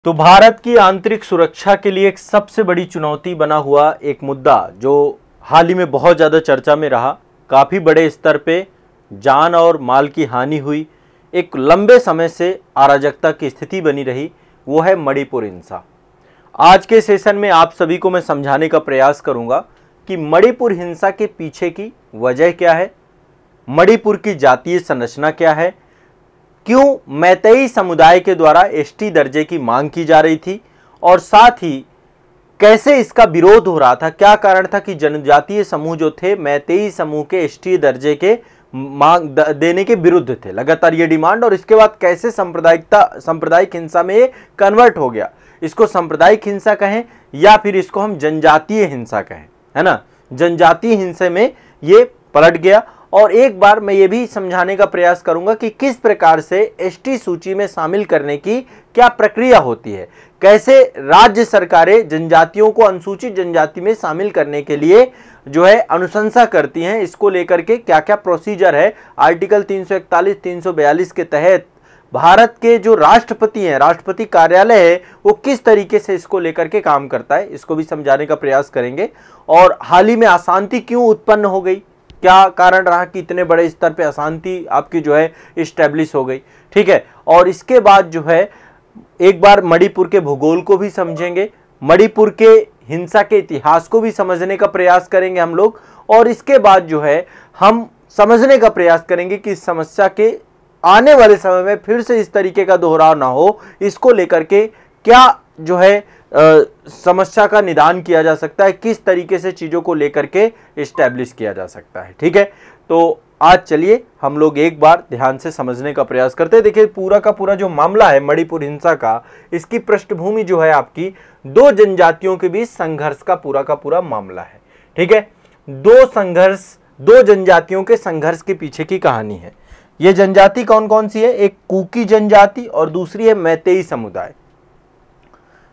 तो भारत की आंतरिक सुरक्षा के लिए एक सबसे बड़ी चुनौती बना हुआ एक मुद्दा जो हाल ही में बहुत ज़्यादा चर्चा में रहा, काफ़ी बड़े स्तर पे जान और माल की हानि हुई, एक लंबे समय से अराजकता की स्थिति बनी रही, वो है मणिपुर हिंसा। आज के सेशन में आप सभी को मैं समझाने का प्रयास करूंगा कि मणिपुर हिंसा के पीछे की वजह क्या है, मणिपुर की जातीय संरचना क्या है, क्यों मैतेई समुदाय के द्वारा एसटी दर्जे की मांग की जा रही थी और साथ ही कैसे इसका विरोध हो रहा था, क्या कारण था कि जनजातीय समूह जो थे मैतेई समूह के एसटी दर्जे के मांग देने के विरुद्ध थे, लगातार ये डिमांड, और इसके बाद कैसे सांप्रदायिक हिंसा में ये कन्वर्ट हो गया। इसको सांप्रदायिक हिंसा कहें या फिर इसको हम जनजातीय हिंसा कहें, है ना, जनजातीय हिंसा में ये पलट गया। और एक बार मैं ये भी समझाने का प्रयास करूंगा कि किस प्रकार से एसटी सूची में शामिल करने की क्या प्रक्रिया होती है, कैसे राज्य सरकारें जनजातियों को अनुसूचित जनजाति में शामिल करने के लिए जो है अनुशंसा करती हैं, इसको लेकर के क्या क्या प्रोसीजर है। आर्टिकल 341 342 के तहत भारत के जो राष्ट्रपति हैं, राष्ट्रपति कार्यालय है, वो किस तरीके से इसको लेकर के काम करता है, इसको भी समझाने का प्रयास करेंगे। और हाल ही में अशांति क्यों उत्पन्न हो गई, क्या कारण रहा कि इतने बड़े स्तर पे अशांति आपकी जो है इस्टेब्लिश हो गई, ठीक है। और इसके बाद जो है एक बार मणिपुर के भूगोल को भी समझेंगे, मणिपुर के हिंसा के इतिहास को भी समझने का प्रयास करेंगे हम लोग, और इसके बाद जो है हम समझने का प्रयास करेंगे कि इस समस्या के आने वाले समय में फिर से इस तरीके का दोहराव ना हो, इसको लेकर के क्या जो है समस्या का निदान किया जा सकता है, किस तरीके से चीज़ों को लेकर के इस्टेब्लिश किया जा सकता है, ठीक है। तो आज चलिए हम लोग एक बार ध्यान से समझने का प्रयास करते हैं। देखिए पूरा का पूरा जो मामला है मणिपुर हिंसा का, इसकी पृष्ठभूमि जो है आपकी दो जनजातियों के बीच संघर्ष का पूरा मामला है, ठीक है। दो जनजातियों के संघर्ष के पीछे की कहानी है। ये जनजाति कौन कौन सी है, एक कुकी जनजाति और दूसरी है मैतेई समुदाय।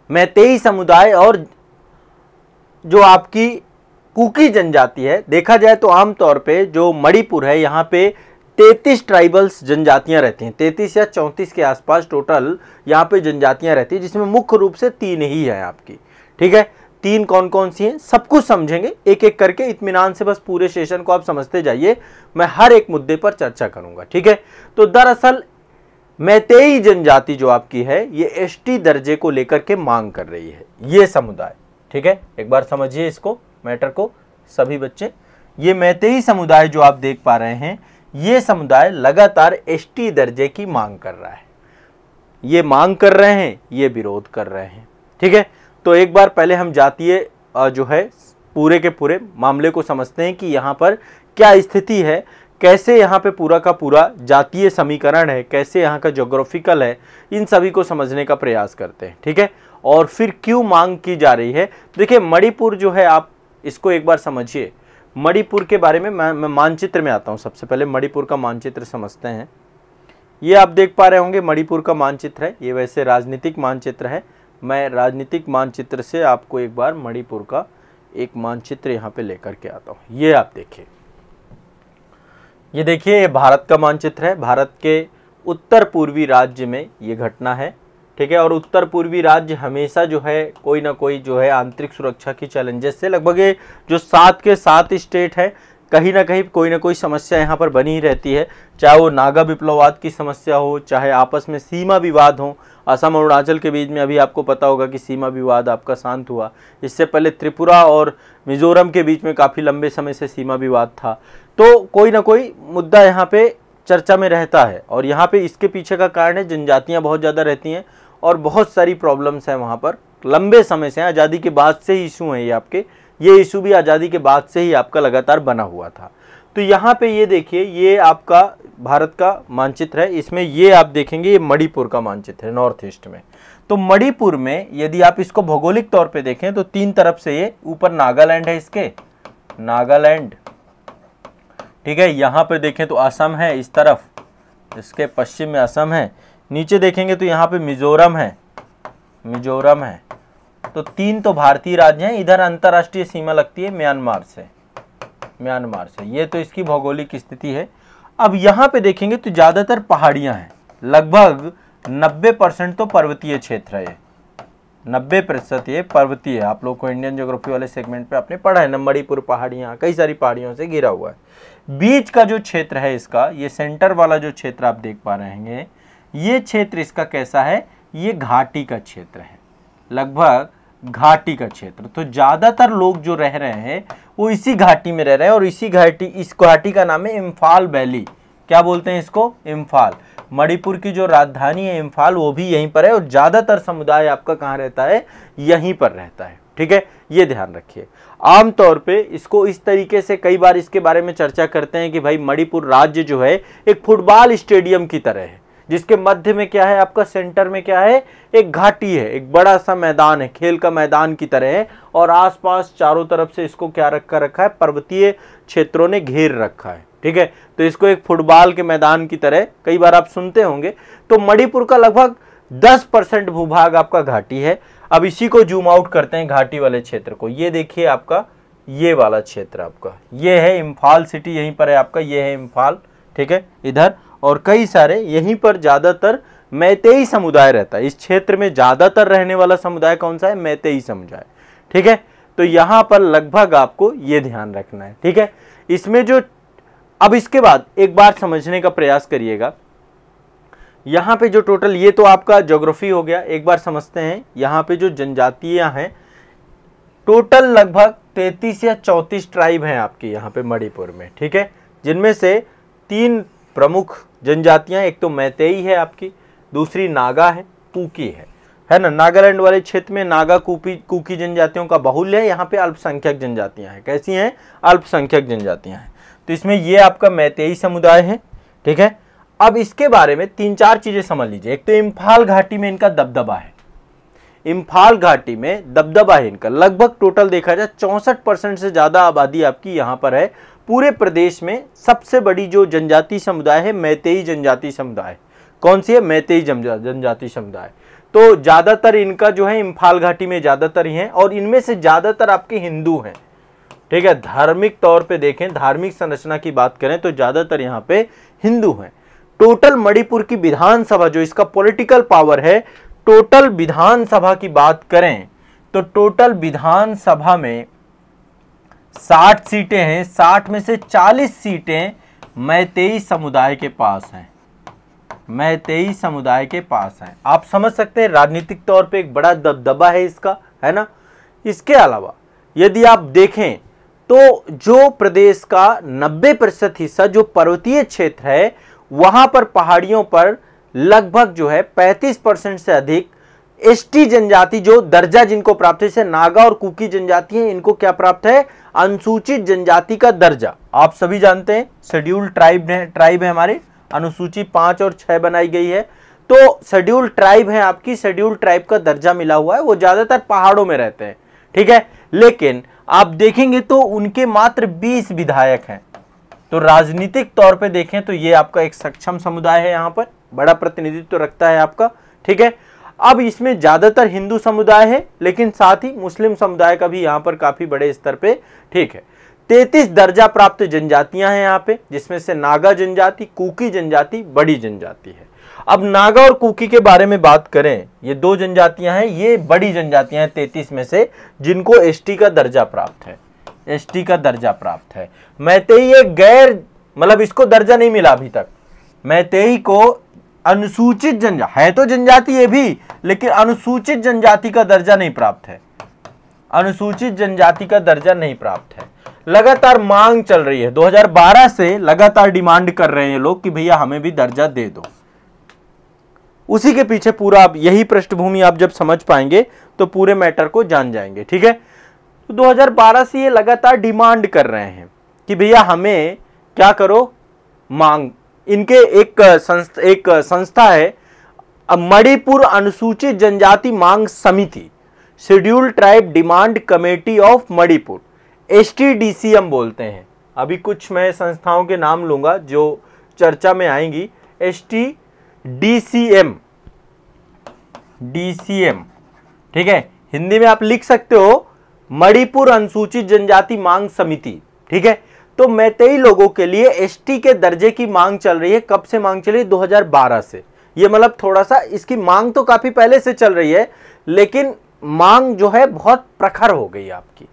मैतेई समुदाय और जो आपकी कुकी जनजाति है, देखा जाए तो आमतौर पे जो मणिपुर है यहाँ पे 33 ट्राइबल्स जनजातियां रहती हैं, 33 या 34 के आसपास टोटल यहाँ पे जनजातियां रहती हैं, जिसमें मुख्य रूप से 3 ही है आपकी, ठीक है। 3 कौन कौन सी हैं सब कुछ समझेंगे एक एक करके, इत्मीनान से बस पूरे सेशन को आप समझते जाइए, मैं हर एक मुद्दे पर चर्चा करूंगा, ठीक है। तो दरअसल मैतेई जनजाति जो आपकी है ये एसटी दर्जे को लेकर के मांग कर रही है, ये समुदाय, ठीक है। एक बार समझिए इसको, मैटर को सभी बच्चे। ये मैतेई समुदाय जो आप देख पा रहे हैं, ये समुदाय लगातार एसटी दर्जे की मांग कर रहा है, ये मांग कर रहे हैं, ये विरोध कर रहे हैं, ठीक है। तो एक बार पहले हम जातीय जो है पूरे के पूरे मामले को समझते हैं कि यहाँ पर क्या स्थिति है, कैसे यहाँ पे पूरा का पूरा जातीय समीकरण है, कैसे यहाँ का ज्योग्राफिकल है, इन सभी को समझने का प्रयास करते हैं, ठीक है। और फिर क्यों मांग की जा रही है। देखिए मणिपुर जो है, आप इसको एक बार समझिए। मणिपुर के बारे में मैं मानचित्र में आता हूँ। सबसे पहले मणिपुर का मानचित्र समझते हैं। ये आप देख पा रहे होंगे मणिपुर का मानचित्र है, ये वैसे राजनीतिक मानचित्र है। मैं राजनीतिक मानचित्र से आपको एक बार मणिपुर का एक मानचित्र यहाँ पे लेकर के आता हूँ। ये आप देखिए, ये देखिए, ये भारत का मानचित्र है। भारत के उत्तर पूर्वी राज्य में ये घटना है, ठीक है। और उत्तर पूर्वी राज्य हमेशा जो है कोई ना कोई जो है आंतरिक सुरक्षा की चैलेंजेस से, लगभग ये जो 7 के 7 स्टेट है, कहीं ना कहीं कोई ना कोई समस्या यहाँ पर बनी ही रहती है, चाहे वो नागा विप्लववाद की समस्या हो, चाहे आपस में सीमा विवाद हो। असम और अरुणाचल के बीच में अभी आपको पता होगा कि सीमा विवाद आपका शांत हुआ। इससे पहले त्रिपुरा और मिजोरम के बीच में काफ़ी लंबे समय से सीमा विवाद था। तो कोई ना कोई मुद्दा यहाँ पे चर्चा में रहता है, और यहाँ पे इसके पीछे का कारण है जनजातियाँ बहुत ज़्यादा रहती हैं और बहुत सारी प्रॉब्लम्स हैं वहाँ पर, लंबे समय से, आज़ादी के बाद से ही इशू हैं ये आपके। ये इशू भी आज़ादी के बाद से ही आपका लगातार बना हुआ था। तो यहाँ पे ये देखिए, ये आपका भारत का मानचित्र है, इसमें ये आप देखेंगे ये मणिपुर का मानचित्र है नॉर्थ ईस्ट में। तो मणिपुर में यदि आप इसको भौगोलिक तौर पे देखें तो 3 तरफ से ये ऊपर नागालैंड है, इसके नागालैंड, ठीक है। यहाँ पे देखें तो असम है इस तरफ, इसके पश्चिम में असम है। नीचे देखेंगे तो यहाँ पे मिजोरम है, मिजोरम है। तो 3 तो भारतीय राज्य हैं। इधर अंतर्राष्ट्रीय सीमा लगती है म्यांमार से, म्यांमार से। ये तो इसकी भौगोलिक स्थिति है। अब यहाँ पे देखेंगे तो ज़्यादातर पहाड़ियाँ हैं, लगभग 90% तो पर्वतीय क्षेत्र है। 90% ये पर्वतीय है। आप लोग को इंडियन ज्योग्राफी वाले सेगमेंट पे आपने पढ़ा है ना, मणिपुर पहाड़ियाँ, कई सारी पहाड़ियों से घिरा हुआ है। बीच का जो क्षेत्र है इसका, ये सेंटर वाला जो क्षेत्र आप देख पा रहे हैं, ये क्षेत्र इसका कैसा है, ये घाटी का क्षेत्र है, लगभग घाटी का क्षेत्र। तो ज्यादातर लोग जो रह रहे हैं वो इसी घाटी में रह रहे हैं, और इस घाटी का नाम है इम्फाल वैली। क्या बोलते हैं इसको, इम्फाल। मणिपुर की जो राजधानी है इम्फाल, वो भी यहीं पर है, और ज्यादातर समुदाय आपका कहाँ रहता है, यहीं पर रहता है। ठीक है, ये ध्यान रखिए। आमतौर पे इसको इस तरीके से कई बार इसके बारे में चर्चा करते हैं कि भाई मणिपुर राज्य जो है एक फुटबॉल स्टेडियम की तरह है, जिसके मध्य में क्या है, आपका सेंटर में क्या है, एक घाटी है, एक बड़ा सा मैदान है, खेल का मैदान की तरह है, और आसपास चारों तरफ से इसको क्या रखा है, पर्वतीय क्षेत्रों ने घेर रखा है। ठीक है, तो इसको एक फुटबॉल के मैदान की तरह कई बार आप सुनते होंगे। तो मणिपुर का लगभग 10% भूभाग आपका घाटी है। अब इसी को जूम आउट करते हैं घाटी वाले क्षेत्र को। ये देखिए आपका ये वाला क्षेत्र, आपका ये है इम्फाल सिटी, यहीं पर है आपका, ये है इम्फाल। ठीक है, इधर, और कई सारे यहीं पर ज्यादातर मैतेई समुदाय रहता है। इस क्षेत्र में ज्यादातर रहने वाला समुदाय कौन सा है, मैतेई समुदाय। ठीक है, तो यहां पर लगभग आपको ये ध्यान रखना है। ठीक है, इसमें जो, अब इसके बाद एक बार समझने का प्रयास करिएगा। यहां पे जो टोटल, ये तो आपका ज्योग्राफी हो गया। एक बार समझते हैं यहां पे जो जनजातियां हैं, टोटल लगभग 33 या 34 ट्राइब हैं आपकी यहाँ पे मणिपुर में। ठीक है, जिनमें से 3 प्रमुख जनजातियां, एक तो मैतेई है आपकी, दूसरी नागा है, कुकी है ना। नागालैंड वाले क्षेत्र में नागा कुकी जनजातियों का बाहुल्य है, यहाँ पे अल्पसंख्यक जनजातियां हैं। कैसी हैं, अल्पसंख्यक जनजातियां हैं। तो इसमें ये आपका मैतेई समुदाय है। ठीक है, अब इसके बारे में 3-4 चीजें समझ लीजिए। एक तो इम्फाल घाटी में इनका दबदबा है, इम्फाल घाटी में दबदबा है इनका। लगभग टोटल देखा जाए 64% से ज्यादा आबादी आपकी यहाँ पर है। पूरे प्रदेश में सबसे बड़ी जो जनजाति समुदाय है, मैतेई जनजाति समुदाय। कौन सी है, मैतेई जनजाति समुदाय। तो ज्यादातर इनका जो है इम्फाल घाटी में ज्यादातर ही है, और इनमें से ज्यादातर आपके हिंदू हैं। ठीक है, धार्मिक तौर पे देखें, धार्मिक संरचना की बात करें तो ज्यादातर यहाँ पे हिंदू हैं। टोटल मणिपुर की विधानसभा, जो इसका पॉलिटिकल पावर है, टोटल विधानसभा की बात करें तो टोटल विधानसभा में 60 सीटें हैं। 60 में से 40 सीटें मैतेई समुदाय के पास हैं, मैतेई समुदाय के पास हैं। आप समझ सकते हैं राजनीतिक तौर पे एक बड़ा दबदबा है इसका, है ना। इसके अलावा यदि आप देखें तो जो प्रदेश का 90% हिस्सा जो पर्वतीय क्षेत्र है, वहां पर पहाड़ियों पर लगभग जो है 35% से अधिक एसटी जनजाति जो दर्जा जिनको प्राप्त है, जैसे नागा और कुकी जनजाति है, इनको क्या प्राप्त है, अनुसूचित जनजाति का दर्जा। आप सभी जानते हैं शेड्यूल्ड ट्राइब है हमारे, अनुसूची 5 और 6 बनाई गई है। तो शेड्यूल्ड ट्राइब है आपकी, शेड्यूल्ड ट्राइब का दर्जा मिला हुआ है। वो ज्यादातर पहाड़ों में रहते हैं। ठीक है, लेकिन आप देखेंगे तो उनके मात्र 20 विधायक हैं। तो राजनीतिक तौर पे देखें तो ये आपका एक सक्षम समुदाय है, यहाँ पर बड़ा प्रतिनिधित्व रखता है आपका। ठीक है, अब इसमें ज्यादातर हिंदू समुदाय है, लेकिन साथ ही मुस्लिम समुदाय का भी यहाँ पर काफी बड़े स्तर पे। ठीक है, 33 दर्जा प्राप्त जनजातियां हैं यहाँ पे, जिसमें से नागा जनजाति, कुकी जनजाति बड़ी जनजाति है। अब नागा और कुकी के बारे में बात करें, ये 2 जनजातियां हैं, ये बड़ी जनजातियां हैं 33 में से, जिनको एसटी का दर्जा प्राप्त है, एसटी का दर्जा प्राप्त है। मैतेई एक गैर, मतलब इसको दर्जा नहीं मिला अभी तक। मैतेई को अनुसूचित जनजाति है, तो जनजाति ये भी, लेकिन अनुसूचित जनजाति का दर्जा नहीं प्राप्त है, अनुसूचित जनजाति का दर्जा नहीं प्राप्त है। लगातार मांग चल रही है, 2012 से लगातार डिमांड कर रहे हैं लोग कि भैया हमें भी दर्जा दे दो। उसी के पीछे पूरा आप यही पृष्ठभूमि आप जब समझ पाएंगे तो पूरे मैटर को जान जाएंगे। ठीक है, तो 2012 से ये लगातार डिमांड कर रहे हैं कि भैया हमें क्या करो, मांग। इनके एक संस्था है मणिपुर अनुसूचित जनजाति मांग समिति, scheduled tribe demand committee of Manipur, STDCM बोलते हैं। अभी कुछ मैं संस्थाओं के नाम लूंगा जो चर्चा में आएंगी। STDCM, ठीक है, हिंदी में आप लिख सकते हो मणिपुर अनुसूचित जनजाति मांग समिति। ठीक है, तो मैतेई लोगों के लिए एसटी के दर्जे की मांग चल रही है। कब से मांग चल रही है, 2012 से। ये मतलब थोड़ा सा इसकी मांग तो काफी पहले से चल रही है, लेकिन मांग जो है बहुत प्रखर हो गई आपकी।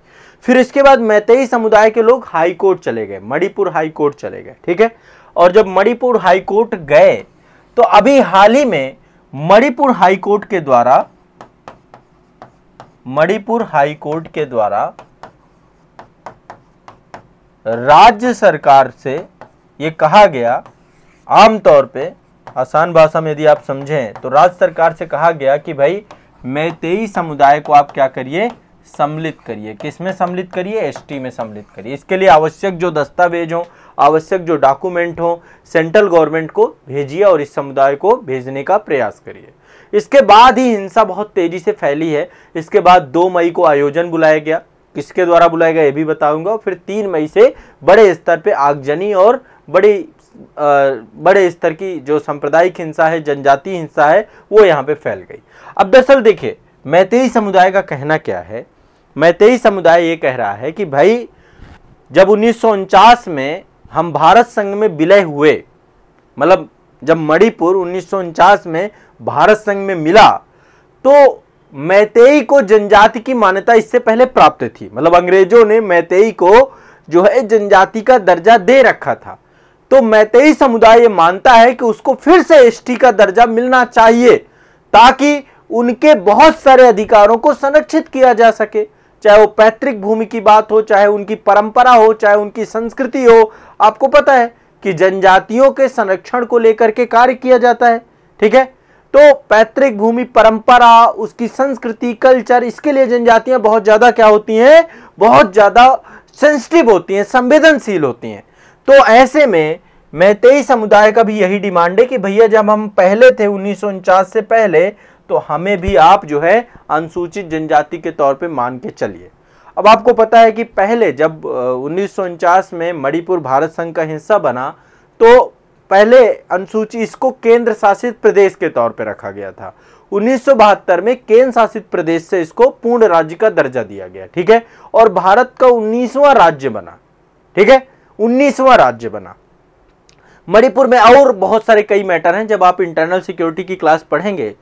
फिर इसके बाद मैतेई समुदाय के लोग हाई कोर्ट चले गए, मणिपुर हाई कोर्ट चले गए, ठीक है। और जब मणिपुर हाई कोर्ट गए तो अभी हाल ही में मणिपुर हाई कोर्ट के द्वारा राज्य सरकार से ये कहा गया, आमतौर पे आसान भाषा में यदि आप समझें तो राज्य सरकार से कहा गया कि भाई मैतेई समुदाय को आप क्या करिए, सम्मिलित करिए। किसमें सम्मिलित करिए? एसटी में सम्मिलित करिए। इसके लिए आवश्यक जो दस्तावेज हो, आवश्यक जो डॉक्यूमेंट हो, सेंट्रल गवर्नमेंट को भेजिए और इस समुदाय को भेजने का प्रयास करिए। इसके बाद ही हिंसा बहुत तेजी से फैली है। इसके बाद 2 मई को आयोजन बुलाया गया, किसके द्वारा बुलाया गया ये भी बताऊंगा। फिर 3 मई से बड़े स्तर पे आगजनी और बड़े स्तर की जो सांप्रदायिक हिंसा है, जनजातीय हिंसा है, वो यहाँ पे फैल गई। अब दरअसल देखिए मैतेई समुदाय का कहना क्या है। मैतेई समुदाय ये कह रहा है कि भाई जब 1949 में हम भारत संघ में विलय हुए, मतलब जब मणिपुर 1949 में भारत संघ में मिला, तो मैतेई को जनजाति की मान्यता इससे पहले प्राप्त थी। मतलब अंग्रेजों ने मैतेई को जो है जनजाति का दर्जा दे रखा था। तो मैतेई समुदाय ये मानता है कि उसको फिर से एसटी का दर्जा मिलना चाहिए ताकि उनके बहुत सारे अधिकारों को संरक्षित किया जा सके, चाहे वो पैतृक भूमि की बात हो, चाहे उनकी परंपरा हो, चाहे उनकी संस्कृति हो। आपको पता है कि जनजातियों के संरक्षण को लेकर के कार्य किया जाता है, ठीक है। तो पैतृक भूमि, परंपरा, उसकी संस्कृति, कल्चर, इसके लिए जनजातियां बहुत ज्यादा क्या होती हैं, बहुत ज्यादा सेंसिटिव होती हैं, संवेदनशील होती हैं। तो ऐसे में मैतेई समुदाय का भी यही डिमांड है कि भैया जब हम पहले थे 1949 से पहले, तो हमें भी आप जो है अनुसूचित जनजाति के तौर पे मान के चलिए। अब आपको पता है कि पहले जब 1949 में मणिपुर भारत संघ का हिस्सा बना, तो पहले अनुसूची इसको केंद्र शासित प्रदेश के तौर पे रखा गया था। 1972 में केंद्र शासित प्रदेश से इसको पूर्ण राज्य का दर्जा दिया गया, ठीक है। और भारत का 19वां राज्य बना, ठीक है, 19वां राज्य बना मणिपुर में। और बहुत सारे कई मैटर हैं, जब आप इंटरनल सिक्योरिटी की क्लास पढ़ेंगे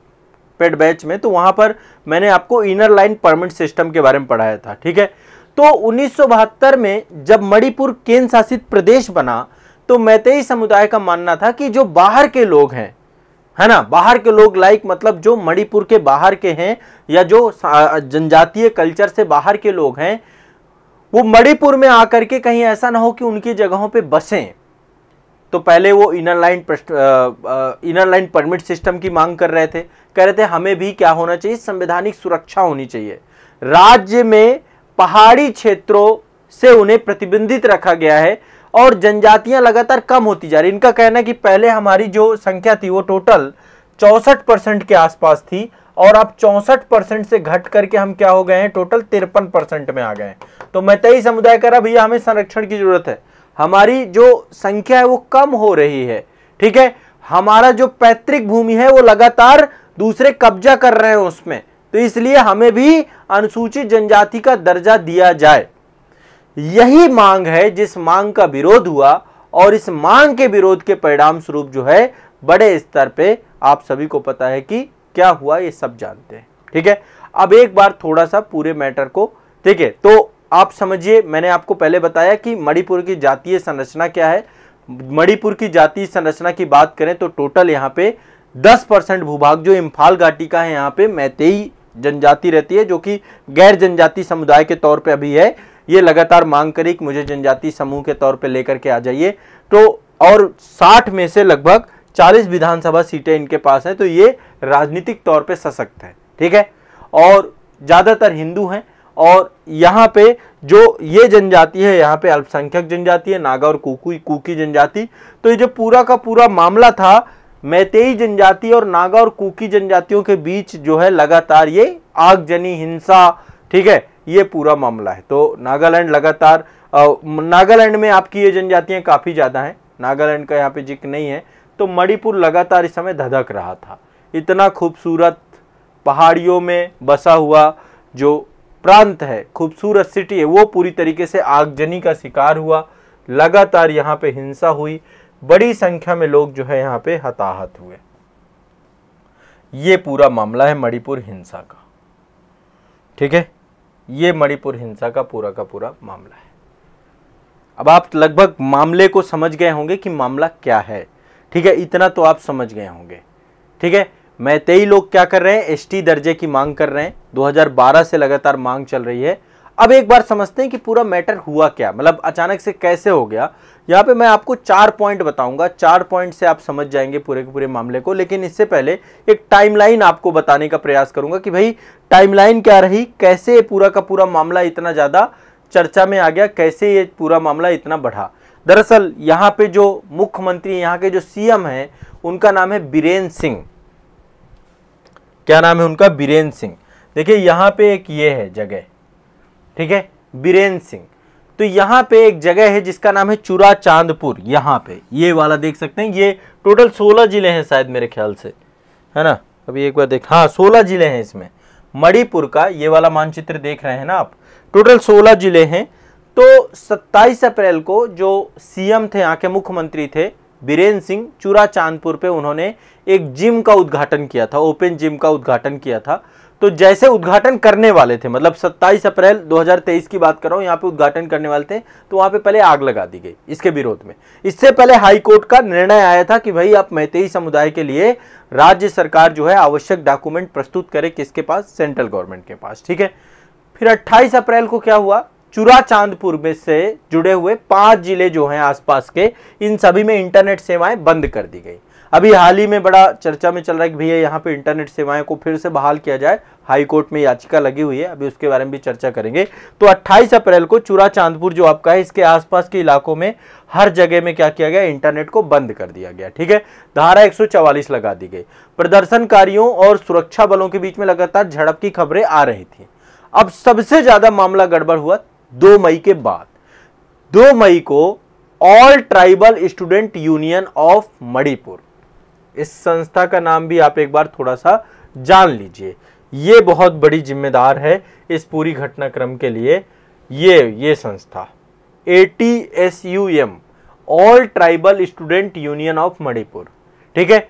पेड बैच में, तो वहां पर मैंने आपको इनर लाइन परमिट सिस्टम के बारे में पढ़ाया था, ठीक है। तो 1972 में जब मणिपुर केंद्र शासित प्रदेश बना, तो मैतेई समुदाय का मानना था कि जो बाहर के लोग हैं, है ना, बाहर के लोग मतलब जो मणिपुर के बाहर के हैं या जो जनजातीय कल्चर से बाहर के लोग हैं, वो मणिपुर में आकर के कहीं ऐसा ना हो कि उनकी जगहों पे बसें। तो पहले वो इनर लाइन परमिट सिस्टम की मांग कर रहे थे, कह रहे थे हमें भी क्या होना चाहिए, संवैधानिक सुरक्षा होनी चाहिए। राज्य में पहाड़ी क्षेत्रों से उन्हें प्रतिबंधित रखा गया है और जनजातियां लगातार कम होती जा रही। इनका कहना है कि पहले हमारी जो संख्या थी वो टोटल 64% के आसपास थी और अब 64% से घट करके हम क्या हो गए हैं, टोटल 53% में आ गए हैं। तो मैतेई समुदाय कह रहा भैया हमें संरक्षण की जरूरत है, हमारी जो संख्या है वो कम हो रही है, ठीक है। हमारा जो पैतृक भूमि है वो लगातार दूसरे कब्जा कर रहे हैं उसमें, तो इसलिए हमें भी अनुसूचित जनजाति का दर्जा दिया जाए। यही मांग है जिस मांग का विरोध हुआ और इस मांग के विरोध के परिणाम स्वरूप जो है बड़े स्तर पे आप सभी को पता है कि क्या हुआ, ये सब जानते हैं, ठीक है। अब एक बार थोड़ा सा पूरे मैटर को, ठीक है, तो आप समझिए, मैंने आपको पहले बताया कि मणिपुर की जातीय संरचना क्या है। मणिपुर की जातीय संरचना की बात करें तो टोटल यहाँ पे 10% भूभाग जो इम्फाल घाटी का है, यहाँ पे मैतेई जनजाति रहती है, जो कि गैर जनजाति समुदाय के तौर पे अभी है। ये लगातार मांग करी कि मुझे जनजाति समूह के तौर पे लेकर के आ जाइए। तो और 60 में से लगभग 40 विधानसभा सीटें इनके पास हैं, तो ये राजनीतिक तौर पे सशक्त है, ठीक है। और ज्यादातर हिंदू हैं और यहाँ पे जो ये जनजाति है, यहाँ पे अल्पसंख्यक जनजाति है, नागा और कुकी जनजाति। तो ये जो पूरा का पूरा मामला था, मैतेई जनजाति और नागा और कुकी जनजातियों के बीच जो है लगातार ये आगजनी हिंसा, ठीक है, ये पूरा मामला है। तो नागालैंड लगातार, नागालैंड में आपकी ये जनजातियां काफी ज्यादा हैं, नागालैंड का यहाँ पे जिक्र नहीं है। तो मणिपुर लगातार इस समय धधक रहा था। इतना खूबसूरत पहाड़ियों में बसा हुआ जो प्रांत है, खूबसूरत सिटी है, वो पूरी तरीके से आगजनी का शिकार हुआ। लगातार यहाँ पे हिंसा हुई, बड़ी संख्या में लोग जो है यहाँ पे हताहत हुए। ये पूरा मामला है मणिपुर हिंसा का। ठीक है, ये मणिपुर हिंसा का पूरा मामला है। अब आप लगभग मामले को समझ गए होंगे कि मामला क्या है। ठीक है, इतना तो आप समझ गए होंगे। ठीक है, मैतेई लोग क्या कर रहे हैं, एसटी दर्जे की मांग कर रहे हैं। 2012 से लगातार मांग चल रही है। अब एक बार समझते हैं कि पूरा मैटर हुआ क्या, मतलब अचानक से कैसे हो गया। यहाँ पे मैं आपको 4 पॉइंट बताऊंगा, 4 पॉइंट से आप समझ जाएंगे पूरे के पूरे मामले को। लेकिन इससे पहले एक टाइमलाइन आपको बताने का प्रयास करूंगा कि भाई टाइमलाइन क्या रही, कैसे पूरा का पूरा मामला इतना ज्यादा चर्चा में आ गया, कैसे ये पूरा मामला इतना बढ़ा। दरअसल यहाँ पे जो मुख्यमंत्री, यहाँ के जो सीएम हैं, उनका नाम है बीरेन सिंह। क्या नाम है उनका? बीरेन सिंह। देखिए यहाँ पे एक ये है जगह, ठीक है, बीरेन सिंह। तो यहाँ पे एक जगह है जिसका नाम है चूड़ाचांदपुर। यहाँ पे ये वाला देख सकते हैं, ये टोटल 16 जिले हैं शायद मेरे ख्याल से, है ना। अभी एक बार देख, हाँ 16 जिले हैं इसमें। मणिपुर का ये वाला मानचित्र देख रहे हैं ना आप, टोटल 16 जिले हैं। तो 27 अप्रैल को जो सीएम थे, यहाँ के मुख्यमंत्री थे बीरेन सिंह, चूड़ाचांदपुर पे उन्होंने एक जिम का उद्घाटन किया था, ओपन जिम का उद्घाटन किया था। तो जैसे उद्घाटन करने वाले थे, मतलब 27 अप्रैल 2023 की बात कर रहा हूं, यहाँ पे उद्घाटन करने वाले थे, तो वहां पे पहले आग लगा दी गई इसके विरोध में। इससे पहले हाई कोर्ट का निर्णय आया था कि भाई आप मैतेई समुदाय के लिए राज्य सरकार जो है आवश्यक डॉक्यूमेंट प्रस्तुत करे, किसके पास? सेंट्रल गवर्नमेंट के पास। ठीक है, फिर 28 अप्रैल को क्या हुआ, चूड़ाचांदपुर में से जुड़े हुए 5 जिले जो हैं आसपास के, इन सभी में इंटरनेट सेवाएं बंद कर दी गई। अभी हाल ही में बड़ा चर्चा में चल रहा है कि भैया यहाँ पे इंटरनेट सेवाएं को फिर से बहाल किया जाए। हाई कोर्ट में याचिका लगी हुई है, अभी उसके बारे में भी चर्चा करेंगे। तो 28 अप्रैल को चूड़ाचांदपुर जो आपका है, इसके आसपास के इलाकों में हर जगह में क्या किया गया, इंटरनेट को बंद कर दिया गया। ठीक है, धारा 144 लगा दी गई। प्रदर्शनकारियों और सुरक्षा बलों के बीच में लगातार झड़प की खबरें आ रही थी। अब सबसे ज्यादा मामला गड़बड़ हुआ 2 मई के बाद। 2 मई को all tribal student union of Manipur, इस संस्था का नाम भी आप एक बार थोड़ा सा जान लीजिए। ये बहुत बड़ी जिम्मेदार है इस पूरी घटनाक्रम के लिए। ये संस्था ATSUM, all tribal student union of Manipur, ठीक है,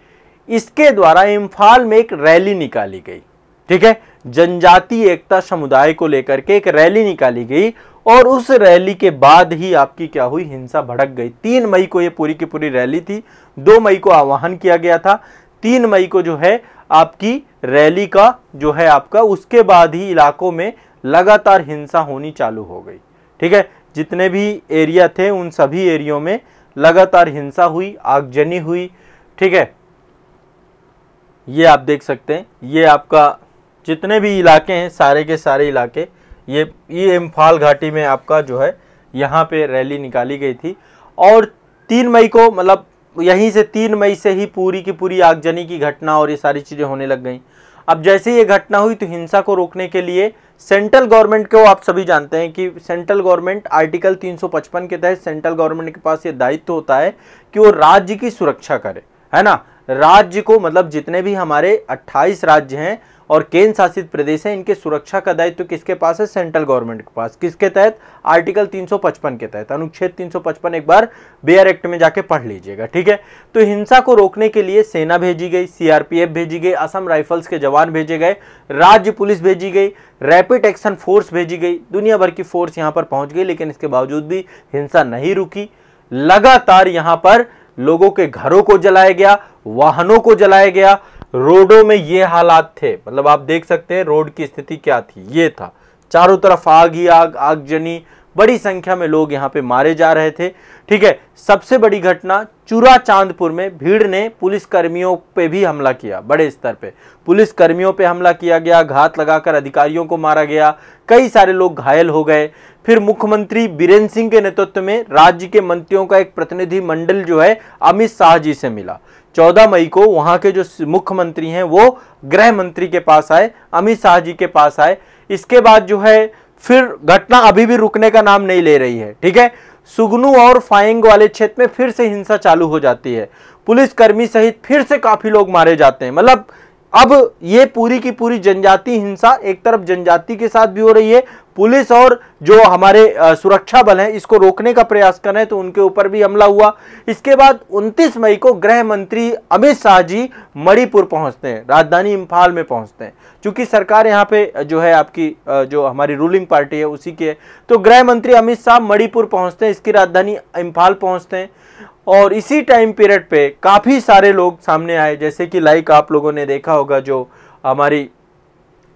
इसके द्वारा इम्फाल में एक रैली निकाली गई। ठीक है, जनजातीय एकता समुदाय को लेकर के एक रैली निकाली गई और उस रैली के बाद ही आपकी क्या हुई, हिंसा भड़क गई। 3 मई को ये पूरी की पूरी रैली थी। 2 मई को आह्वान किया गया था, 3 मई को जो है आपकी रैली का जो है आपका, उसके बाद ही इलाकों में लगातार हिंसा होनी चालू हो गई। ठीक है, जितने भी एरिया थे उन सभी एरियो में लगातार हिंसा हुई, आगजनी हुई। ठीक है, ये आप देख सकते हैं, ये आपका जितने भी इलाके हैं, सारे के सारे इलाके, ये इम्फाल घाटी में आपका जो है यहाँ पे रैली निकाली गई थी। और 3 मई को, मतलब यहीं से 3 मई से ही पूरी की पूरी आगजनी की घटना और ये सारी चीज़ें होने लग गई। अब जैसे ये घटना हुई तो हिंसा को रोकने के लिए सेंट्रल गवर्नमेंट को, आप सभी जानते हैं कि सेंट्रल गवर्नमेंट आर्टिकल 355 के तहत सेंट्रल गवर्नमेंट के पास ये दायित्व होता है कि वो राज्य की सुरक्षा करे, है ना। राज्य को, मतलब जितने भी हमारे 28 राज्य हैं और केंद्र शासित प्रदेश हैं, इनके सुरक्षा का दायित्व किसके पास है? सेंट्रल गवर्नमेंट के पास। किसके तहत? आर्टिकल 355 के तहत, अनुच्छेद 355 एक बार बेयर एक्ट में जाके पढ़ लीजिएगा। ठीक है, तो हिंसा को रोकने के लिए सेना भेजी गई, CRPF भेजी गई, असम राइफल्स के जवान भेजे गए, राज्य पुलिस भेजी गई, रैपिड एक्शन फोर्स भेजी गई, दुनिया भर की फोर्स यहाँ पर पहुंच गई। लेकिन इसके बावजूद भी हिंसा नहीं रुकी। लगातार यहाँ पर लोगों के घरों को जलाया गया, वाहनों को जलाया गया, रोडों में ये हालात थे। मतलब आप देख सकते हैं रोड की स्थिति क्या थी, ये था, चारों तरफ आग ही आग, आगजनी, बड़ी संख्या में लोग यहाँ पे मारे जा रहे थे। ठीक है, सबसे बड़ी घटना चूड़ाचांदपुर में भीड़ ने पुलिस कर्मियों पे भी हमला किया, बड़े स्तर पे पुलिस कर्मियों पे हमला किया गया, घात लगाकर अधिकारियों को मारा गया, कई सारे लोग घायल हो गए। फिर मुख्यमंत्री बीरेन सिंह के नेतृत्व में राज्य के मंत्रियों का एक प्रतिनिधि मंडल जो है अमित शाह जी से मिला। 14 मई को वहां के जो मुख्यमंत्री हैं वो गृह मंत्री के पास आए, अमित शाह जी के पास आए। इसके बाद जो है फिर घटना अभी भी रुकने का नाम नहीं ले रही है। ठीक है, सुगनू और फाइंग वाले क्षेत्र में फिर से हिंसा चालू हो जाती है, पुलिसकर्मी सहित फिर से काफी लोग मारे जाते हैं। मतलब अब ये पूरी की पूरी जनजाति हिंसा एक तरफ जनजाति के साथ भी हो रही है, पुलिस और जो हमारे सुरक्षा बल हैं इसको रोकने का प्रयास कर रहे हैं तो उनके ऊपर भी हमला हुआ। इसके बाद 29 मई को गृह मंत्री अमित शाह जी मणिपुर पहुंचते हैं, राजधानी इंफाल में पहुंचते हैं। चूंकि सरकार यहाँ पे जो है आपकी जो हमारी रूलिंग पार्टी है उसी के, तो गृह मंत्री अमित शाह मणिपुर पहुंचते हैं, इसकी राजधानी इंफाल पहुंचते हैं। और इसी टाइम पीरियड पे काफी सारे लोग सामने आए, जैसे कि लाइक आप लोगों ने देखा होगा जो हमारी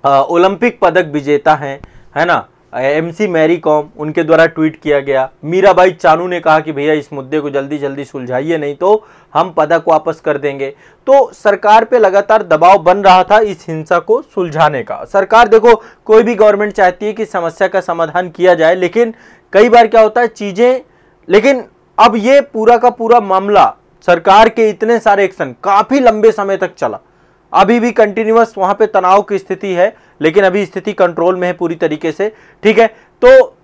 ओलंपिक पदक विजेता हैं, है ना, MC मैरी कॉम, उनके द्वारा ट्वीट किया गया। मीराबाई चानू ने कहा कि भैया इस मुद्दे को जल्दी जल्दी सुलझाइए नहीं तो हम पदक वापस कर देंगे। तो सरकार पे लगातार दबाव बन रहा था इस हिंसा को सुलझाने का। सरकार देखो कोई भी गवर्नमेंट चाहती है कि समस्या का समाधान किया जाए, लेकिन कई बार क्या होता है चीजें, लेकिन अब ये पूरा का पूरा मामला सरकार के इतने सारे एक्शन काफी लंबे समय तक चला, अभी भी कंटिन्यूअस वहां पे तनाव की स्थिति है, लेकिन अभी स्थिति कंट्रोल में है पूरी तरीके से, ठीक है। तो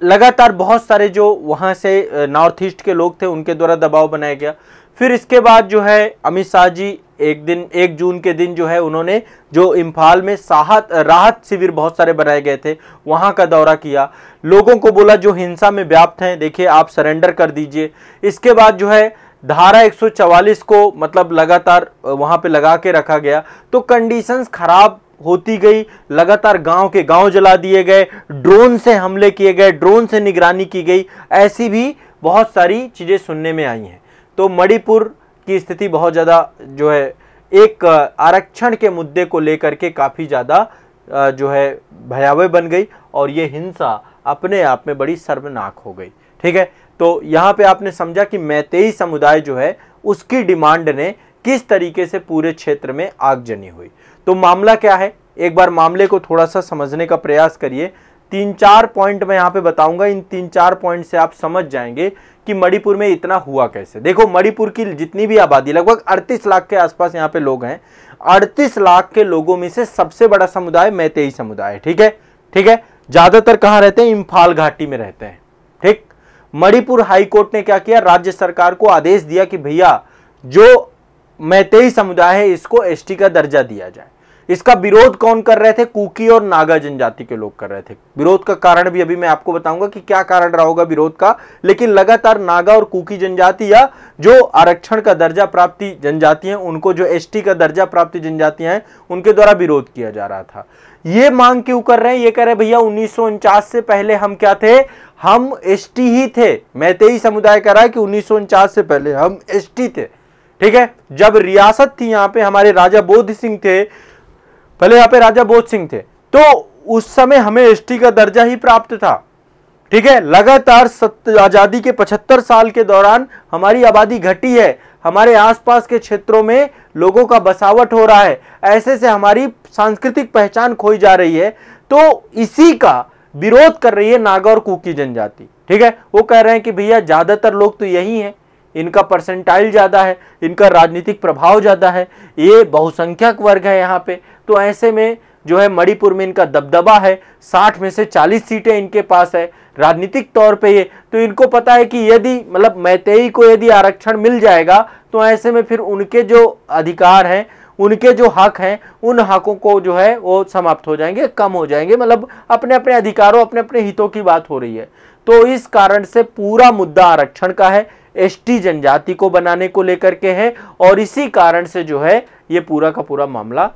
लगातार बहुत सारे जो वहां से नॉर्थ ईस्ट के लोग थे उनके द्वारा दबाव बनाया गया। फिर इसके बाद जो है अमित शाह जी 1 जून के दिन जो है उन्होंने जो इम्फाल में राहत शिविर बहुत सारे बनाए गए थे वहां का दौरा किया, लोगों को बोला जो हिंसा में व्याप्त हैं देखिए आप सरेंडर कर दीजिए। इसके बाद जो है धारा 144 को मतलब लगातार वहां पे लगा के रखा गया, तो कंडीशंस खराब होती गई, लगातार गांव के गांव जला दिए गए, ड्रोन से हमले किए गए, ड्रोन से निगरानी की गई, ऐसी भी बहुत सारी चीजें सुनने में आई हैं। तो मणिपुर की स्थिति बहुत ज्यादा जो है एक आरक्षण के मुद्दे को लेकर के काफी ज्यादा जो है भयावह बन गई और ये हिंसा अपने आप में बड़ी शर्मनाक हो गई, ठीक है। तो यहाँ पे आपने समझा कि मैतेई समुदाय जो है उसकी डिमांड ने किस तरीके से पूरे क्षेत्र में आगजनी हुई। तो मामला क्या है, एक बार मामले को थोड़ा सा समझने का प्रयास करिए। 3-4 पॉइंट मैं यहाँ पे बताऊंगा, इन 3-4 पॉइंट से आप समझ जाएंगे कि मणिपुर में इतना हुआ कैसे। देखो मणिपुर की जितनी भी आबादी लगभग 38 लाख के आसपास यहाँ पे लोग हैं, 38 लाख के लोगों में से सबसे बड़ा समुदाय मैतेई समुदाय है, ठीक है, ठीक है। ज्यादातर कहाँ रहते हैं, इम्फाल घाटी में रहते हैं, ठीक। मणिपुर हाईकोर्ट ने क्या किया, राज्य सरकार को आदेश दिया कि भैया जो मैतेई समुदाय है इसको ST का दर्जा दिया जाए। इसका विरोध कौन कर रहे थे, कुकी और नागा जनजाति के लोग कर रहे थे। विरोध का कारण भी अभी मैं आपको बताऊंगा कि क्या कारण रहा होगा विरोध का, लेकिन लगातार नागा और कुकी जनजाति या जो आरक्षण का दर्जा प्राप्ति जनजाति हैं उनको जो ST का दर्जा प्राप्ति जनजातियां हैं उनके द्वारा विरोध किया जा रहा था। ये मांग क्यों कर रहे हैं, ये कह रहे भैया 1949 से पहले हम क्या थे, हम ST ही थे। मैतेई समुदाय कह रहा है कि 1949 से पहले हम ST थे, ठीक है। जब रियासत थी यहाँ पे हमारे राजा बोध सिंह थे, पहले यहाँ पे राजा बोध सिंह थे, तो उस समय हमें ST का दर्जा ही प्राप्त था, ठीक है। लगातार आजादी के 75 साल के दौरान हमारी आबादी घटी है, हमारे आसपास के क्षेत्रों में लोगों का बसावट हो रहा है, ऐसे से हमारी सांस्कृतिक पहचान खोई जा रही है। तो इसी का विरोध कर रही है नागा और कुकी जनजाति, ठीक है। वो कह रहे हैं कि भैया ज्यादातर लोग तो यही हैं, इनका परसेंटाइल ज्यादा है, इनका राजनीतिक प्रभाव ज्यादा है, ये बहुसंख्यक वर्ग है यहाँ पे, तो ऐसे में जो है मणिपुर में इनका दबदबा है, 60 में से 40 सीटें इनके पास है राजनीतिक तौर पे ये, तो इनको पता है कि यदि मतलब मैतेई को यदि आरक्षण मिल जाएगा तो ऐसे में फिर उनके जो अधिकार हैं, उनके जो हक हैं, उन हकों को जो है वो समाप्त हो जाएंगे, कम हो जाएंगे, मतलब अपने अपने अधिकारों अपने अपने हितों की बात हो रही है। तो इस कारण से पूरा मुद्दा आरक्षण का है, ST जनजाति को बनाने को लेकर के है, और इसी कारण से जो है ये पूरा का पूरा मामला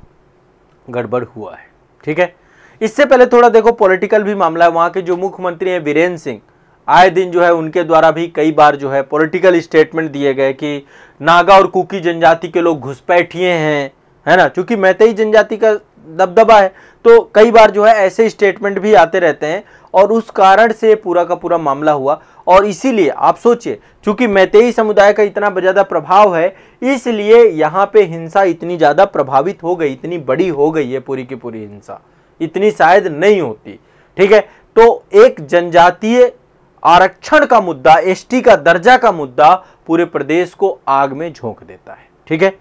गड़बड़ हुआ है, ठीक है। इससे पहले थोड़ा देखो पॉलिटिकल भी मामला है। वहां के जो मुख्यमंत्री हैं वीरेंद्र सिंह, आए दिन जो है उनके द्वारा भी कई बार जो है पॉलिटिकल स्टेटमेंट दिए गए कि नागा और कुकी जनजाति के लोग घुसपैठिए हैं, है ना, क्योंकि मैतेई जनजाति का दबदबा है, तो कई बार जो है ऐसे स्टेटमेंट भी आते रहते हैं, और उस कारण से पूरा का पूरा मामला हुआ। और इसीलिए आप सोचिए, चूंकि मैतेई समुदाय का इतना ज्यादा प्रभाव है, इसलिए यहाँ पे हिंसा इतनी ज्यादा प्रभावित हो गई, इतनी बड़ी हो गई है पूरी की पूरी हिंसा, इतनी शायद नहीं होती, ठीक है। तो एक जनजातीय आरक्षण का मुद्दा, ST का दर्जा का मुद्दा पूरे प्रदेश को आग में झोंक देता है, ठीक है।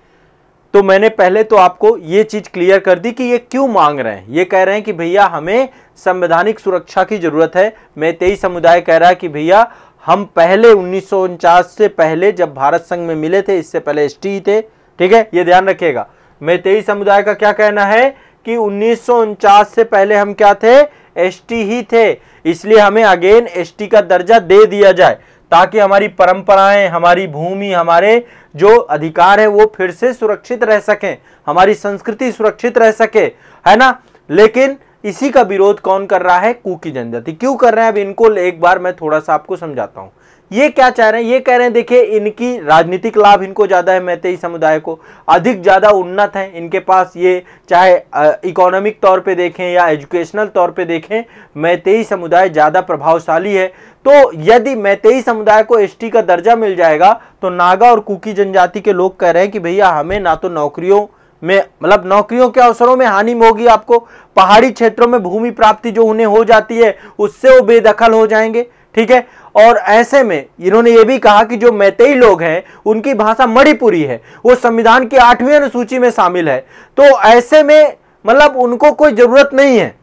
तो मैंने पहले तो आपको ये चीज क्लियर कर दी कि ये क्यों मांग रहे हैं। ये कह रहे हैं कि भैया हमें संवैधानिक सुरक्षा की जरूरत है। मैतेई समुदाय कह रहा है कि भैया हम पहले 1949 से पहले जब भारत संघ में मिले थे, इससे पहले ST थे, ठीक है, ये ध्यान रखिएगा। मैतेई समुदाय का क्या कहना है कि 1949 से पहले हम क्या थे, एसटी ही थे, इसलिए हमें अगेन एसटी का दर्जा दे दिया जाए ताकि हमारी परंपराएं, हमारी भूमि, हमारे जो अधिकार है वो फिर से सुरक्षित रह सकें, हमारी संस्कृति सुरक्षित रह सके, है ना। लेकिन इसी का विरोध कौन कर रहा है, कुकी जनजाति। क्यों कर रहे हैं, अब इनको एक बार मैं थोड़ा सा आपको समझाता हूं। ये क्या चाह रहे हैं, ये कह रहे हैं देखिए इनकी राजनीतिक लाभ इनको ज्यादा है, मैतेई समुदाय को अधिक ज्यादा उन्नत है इनके पास, ये चाहे इकोनॉमिक तौर पे देखें या एजुकेशनल तौर पे देखें, मैतेई समुदाय ज्यादा प्रभावशाली है। तो यदि मैतेई समुदाय को एसटी का दर्जा मिल जाएगा तो नागा और कुकी जनजाति के लोग कह रहे हैं कि भैया हमें ना तो नौकरियों में, मतलब नौकरियों के अवसरों में हानि होगी, आपको पहाड़ी क्षेत्रों में भूमि प्राप्ति जो उन्हें हो जाती है उससे वो बेदखल हो जाएंगे, ठीक है। और ऐसे में इन्होंने ये भी कहा कि जो मैतेई लोग हैं उनकी भाषा मणिपुरी है, वो संविधान की 8वीं अनुसूची में शामिल है, तो ऐसे में मतलब उनको कोई जरूरत नहीं है,